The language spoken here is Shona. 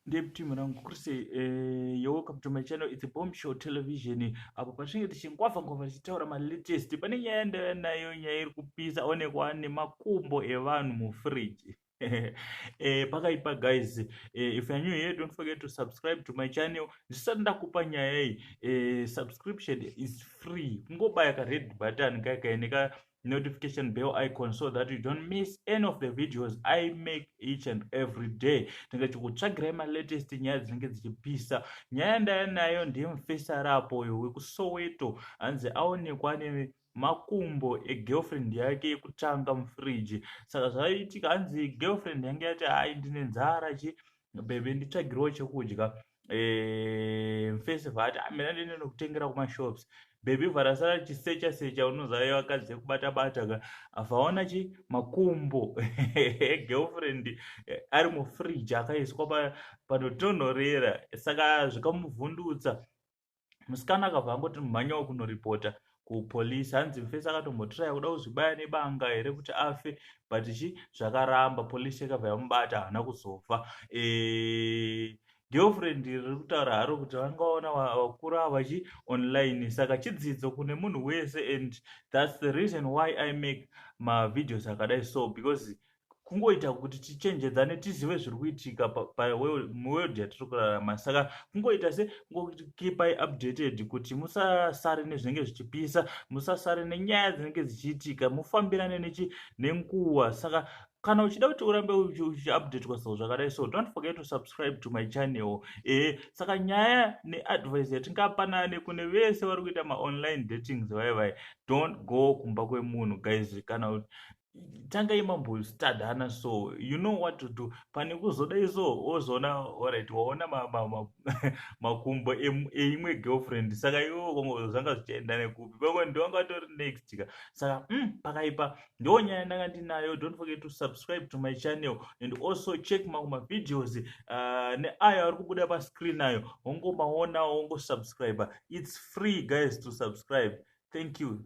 Deputy Manangu Kurse, you're welcome to my channel. It's a bombshell television. Apo patinenge tichingwavha ngwavha tichitaura ma latest pane nyaya yandauya nayo nyaya iri kupisa onekwa nemakumbo evanhu mufridge. Pakaipa guys, if you're new here, don't forget to subscribe to my channel. Ndisati ndakupa nyaya iyi, subscription is free. Kungobaya ka red button kakaeneka notification bell icon so that you don't miss any of the videos I make each and every day. Ndingachikutsvagirai ma latest nyaya dzinenge dzichipisa. Nyaya ndaya nayo ndemufesarapo uyo wekusoweto hanzi aonekwa nemakumbo egirlfriend yake yekutanga mufridge. Saka zvaitika hanzi girlfriend yange yati hai ndine nzara bebe nditsvagirawo chekudya. Mufesi vati mina ndinokutengera kumashops. Baby varasara chisecha unoziva vakadzi ekubata ka vhaona makumbo girlfriend ari mufridge akaiswa panotonhorera, saka zvikamuvhundutsa. Musikana akabva angoti mhanyawo kunoripota kupolisi. Hanzi mufesi akatombotiraya kuda kuzvibaya nebanga here kuti afe, but zvakaramba. Polisi yakabva yamubata, haana kuzofa. Girlfriend riri kutaura haro kuti vangaona vakuru ava online. Saka chidzidzo kune munhu wese, and that's the reason why I make ma videos akadai so, because kungoita kuti tichenjedzane tizive zviri kuitika muworld yatiri kurarama. Saka kungoita kungokipai updated kuti musasare nezvinenge zvichipisa, musasare nenyaya dzinenge dzichiitika, mufambirane nenguva. Saka kana uchida kuti urambe uchiupdatwa zvinhu zvakadai so, don't forget to subscribe to my channel. Saka nyaya neadvice yatingapanane kune vese vari kuita ma-online datings vai, don't go kumba kwemunhu guys. Kana tangai mambostadhana so you know what to do. Pane kuzodai so ozona alright waona makumbo eimwe girlfriend, saka iwo zvanga zvichienda nekupi pamwe ndowanga next ka. Saka pakaipa ndo nyaya ndanga ndinayo. Don't forget to subscribe to my channel and also check ma videos neayo ari kubuda pascreen ayo, wongomaona wongosubscribe. It's free guys to subscribe. Thank you.